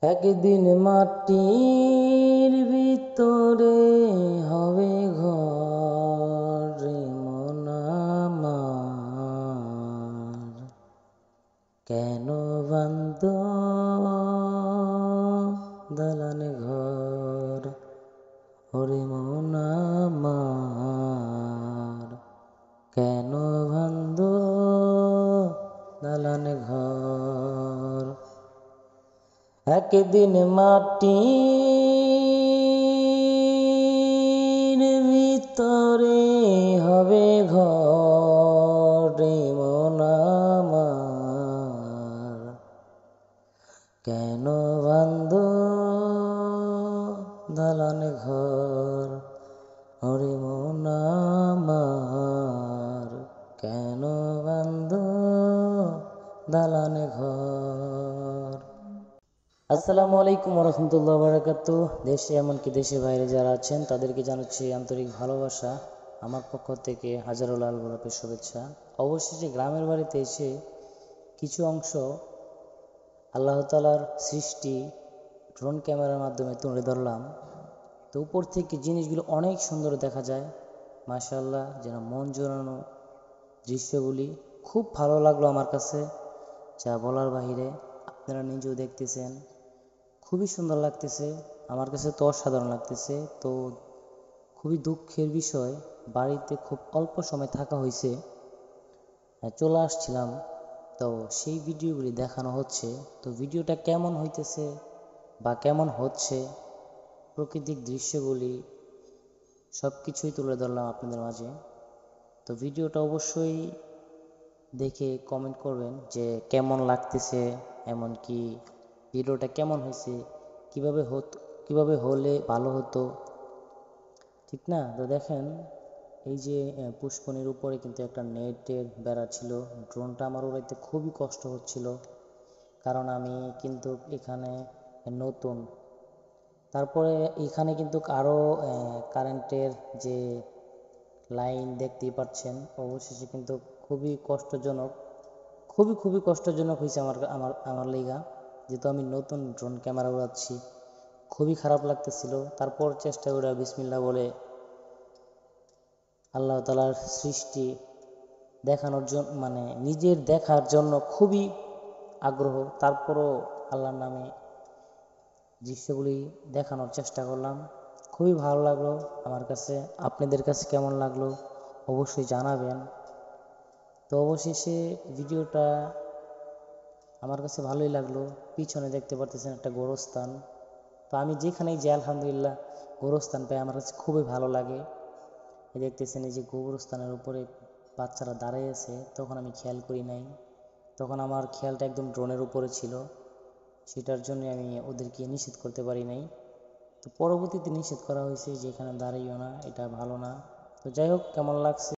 একদিন মাটির ভিতরে হবে ঘর রে মন আমার, কেন বান্ধ দালান ঘর ওরে মন আমার, কেন বান্ধ দালান ঘর। একদিন মাটির ভিতরে হবে ঘর রে মন আমার, কেন বান্ধ দালান ঘর ওরে মন আমার, কেন বান্ধ দালান ঘর। আসসালামু আলাইকুম রহমতুল্লাহ বারাকাতু। দেশে এমনকি দেশের বাইরে যারা আছেন তাদেরকে জানাচ্ছি আন্তরিক ভালোবাসা। আমার পক্ষ থেকে হাজারো লাল গোলাপের শুভেচ্ছা। অবশেষে গ্রামের বাড়িতে এসে কিছু অংশ আল্লাহ তাআলার সৃষ্টি ড্রোন ক্যামেরার মাধ্যমে তুলে ধরলাম। তো উপর থেকে জিনিসগুলো অনেক সুন্দর দেখা যায়, মাশাআল্লাহ, যেন মন জোড়ানো দৃশ্যগুলি খুব ভালো লাগলো আমার কাছে, যা বলার বাহিরে। আপনারা নিজেও দেখতেছেন, খুবই সুন্দর লাগতেছে, আমার কাছে তো অসাধারণ লাগতেছে। তো খুবই দুঃখের বিষয়, বাড়িতে খুব অল্প সময় থাকা হয়েছে, চলে আসছিলাম, তো সেই ভিডিওগুলি দেখানো হচ্ছে। তো ভিডিওটা কেমন হইতেছে বা কেমন হচ্ছে, প্রাকৃতিক দৃশ্যগুলি সব কিছুই তুলে ধরলাম আপনাদের মাঝে। তো ভিডিওটা অবশ্যই দেখে কমেন্ট করবেন যে কেমন লাগতেছে, এমনকি ভিডিওটা কেমন হয়েছে, কিভাবে হলে ভালো হতো, ঠিক না? তো দেখেন, এই যে পুষ্কনির উপরে কিন্তু একটা নেটের বেড়া ছিল। ড্রোনটা আমার উড়াইতে খুবই কষ্ট হচ্ছিল, কারণ আমি কিন্তু এখানে নতুন। তারপরে এখানে কিন্তু আরও কারেন্টের যে লাইন দেখতেই পাচ্ছেন। অবশেষে কিন্তু খুবই কষ্টজনক, খুবই কষ্টজনক হয়েছে আমার আমার আমার লেগা, যেহেতু আমি নতুন ড্রোন ক্যামেরা উড়াচ্ছি। খুবই খারাপ লাগতেছিল। তারপর চেষ্টা করে বিসমিল্লাহ বলে আল্লাহ তাআলার সৃষ্টি দেখানোর জন্য, মানে নিজের দেখার জন্য খুবই আগ্রহ, তারপরও আল্লাহর নামে দৃশ্যগুলি দেখানোর চেষ্টা করলাম। খুবই ভালো লাগলো আমার কাছে। আপনাদের কাছে কেমন লাগলো অবশ্যই জানাবেন। তো অবশেষে ভিডিওটা আমার কাছে ভালোই লাগলো। পিছনে দেখতে পারতেছেন একটা গোরস্থান। তো আমি যেখানেই যাই আলহামদুলিল্লাহ গোরস্থান পাই, আমার কাছে খুবই ভালো লাগে। দেখতেছেন এই যে গোরস্থানের উপরে বাচ্চারা দাঁড়িয়ে আছে, তখন আমি খেয়াল করি নাই, তখন আমার খেয়ালটা একদম ড্রোনের উপরে ছিল, সেটার জন্য আমি ওদেরকে নিষেধ করতে পারি নাই। তো পরবর্তীতে নিষেধ করা হয়েছে যে এখানে দাঁড়াইও না, এটা ভালো না। তো যাই হোক, কেমন লাগছে